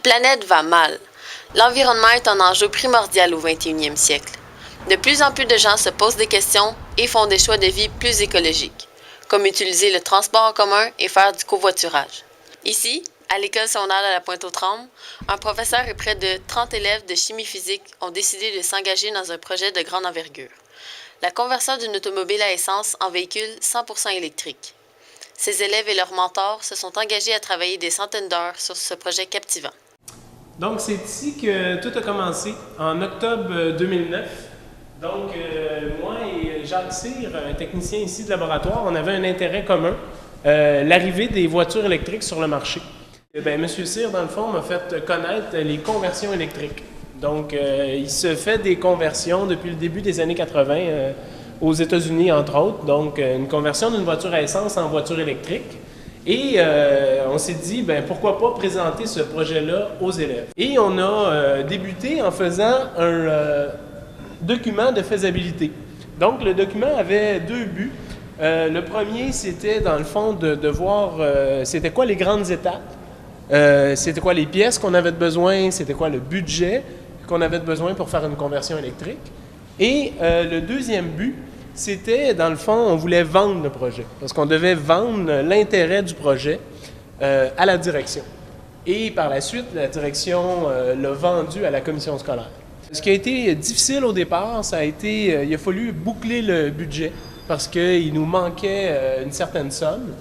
planète va mal. L'environnement est un enjeu primordial au 21e siècle. De plus en plus de gens se posent des questions et font des choix de vie plus écologiques, comme utiliser le transport en commun et faire du covoiturage. Ici, à l'école secondaire de la Pointe-aux-Trembles, un professeur et près de 30 élèves de chimie physique ont décidé de s'engager dans un projet de grande envergure. La conversion d'une automobile à essence en véhicule 100% électrique. Ces élèves et leurs mentors se sont engagés à travailler des centaines d'heures sur ce projet captivant. Donc, c'est ici que tout a commencé, en octobre 2009. Donc, moi et Jacques Cyr, un technicien ici de laboratoire, on avait un intérêt commun, l'arrivée des voitures électriques sur le marché. M. Cyr, dans le fond, m'a fait connaître les conversions électriques. Donc, il se fait des conversions depuis le début des années 80 aux États-Unis, entre autres. Donc, une conversion d'une voiture à essence en voiture électrique. Et on s'est dit, pourquoi pas présenter ce projet-là aux élèves. Et on a débuté en faisant un document de faisabilité. Donc, le document avait deux buts. Le premier, c'était, dans le fond, de voir c'était quoi les grandes étapes, c'était quoi les pièces qu'on avait besoin, c'était quoi le budget qu'on avait besoin pour faire une conversion électrique. Et le deuxième but, c'était, dans le fond, on voulait vendre le projet, parce qu'on devait vendre l'intérêt du projet à la direction. Et par la suite, la direction l'a vendu à la commission scolaire. Ce qui a été difficile au départ, ça a été, il a fallu boucler le budget, parce qu'il nous manquait une certaine somme.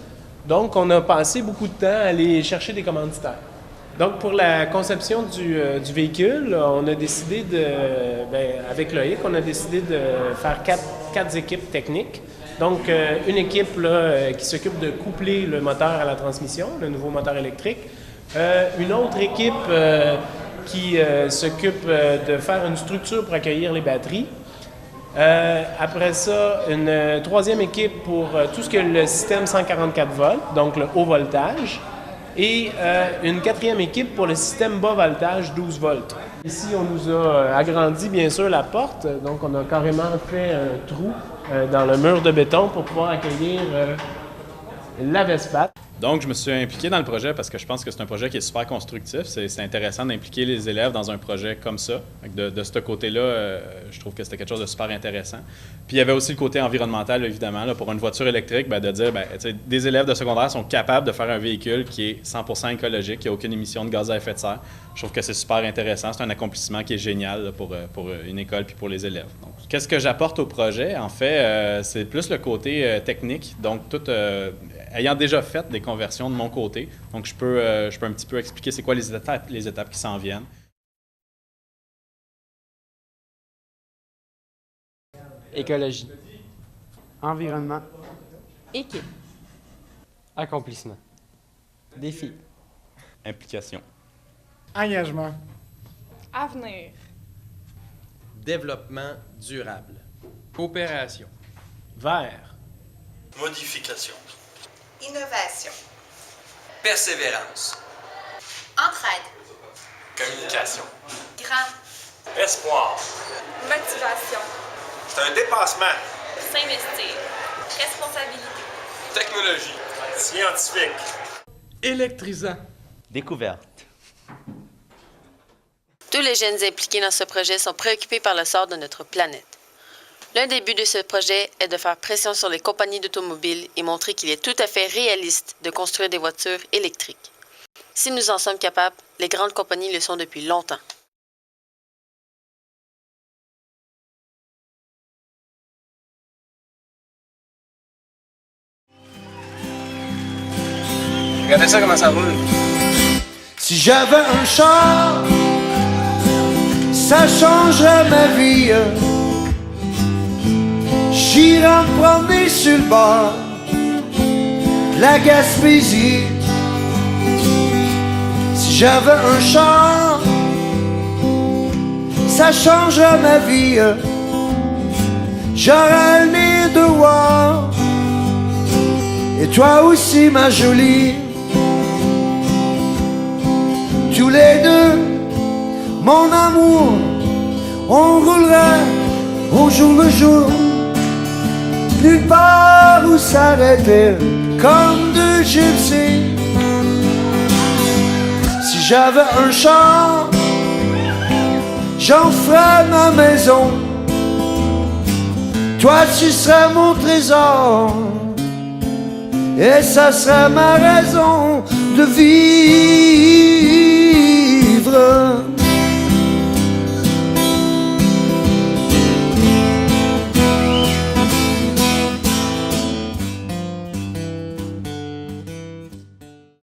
Donc, on a passé beaucoup de temps à aller chercher des commanditaires. Donc, pour la conception du véhicule, on a décidé avec Loïc, on a décidé de faire quatre équipes techniques. Donc, une équipe là, qui s'occupe de coupler le moteur à la transmission, le nouveau moteur électrique. Une autre équipe qui s'occupe de faire une structure pour accueillir les batteries. Après ça, une troisième équipe pour tout ce qui est le système 144 volts, donc le haut voltage. Et une quatrième équipe pour le système bas voltage 12 volts. Ici, on nous a agrandi, bien sûr, la porte. Donc, on a carrément fait un trou dans le mur de béton pour pouvoir accueillir la Vespat. Donc, je me suis impliqué dans le projet parce que je pense que c'est un projet qui est super constructif. C'est intéressant d'impliquer les élèves dans un projet comme ça. De ce côté-là, je trouve que c'était quelque chose de super intéressant. Puis, il y avait aussi le côté environnemental, évidemment. Là, pour une voiture électrique, de dire, des élèves de secondaire sont capables de faire un véhicule qui est 100% écologique, qui n'a aucune émission de gaz à effet de serre. Je trouve que c'est super intéressant. C'est un accomplissement qui est génial là, pour une école puis pour les élèves. Donc, qu'est-ce que j'apporte au projet? En fait, c'est plus le côté technique. Donc, ayant déjà fait des conversions de mon côté, donc je peux un petit peu expliquer c'est quoi les étapes qui s'en viennent. Écologie. Environnement. Équipe. Accomplissement. Défi. Implication. Engagement. Avenir. Développement durable. Coopération. Vert. Modification. Innovation. Persévérance. Entraide. Communication. Grand. Espoir. Motivation. C'est un dépassement. S'investir. Responsabilité. Technologie. Scientifique. Électrisant. Découverte. Tous les jeunes impliqués dans ce projet sont préoccupés par le sort de notre planète. L'un des buts de ce projet est de faire pression sur les compagnies d'automobiles et montrer qu'il est tout à fait réaliste de construire des voitures électriques. Si nous en sommes capables, les grandes compagnies le sont depuis longtemps. Regardez ça, comment ça roule. Si j'avais un char, ça changerait ma vie. J'irais me promener sur le bord de la Gaspésie. Si j'avais un char, ça changerait ma vie. J'aurais le nez de voir, et toi aussi ma jolie. Tous les deux, mon amour, on roulerait au jour le jour, nulle part où s'arrêter, comme deux gypsies. Si j'avais un champ, j'en ferais ma maison. Toi tu serais mon trésor, et ça serait ma raison de vivre.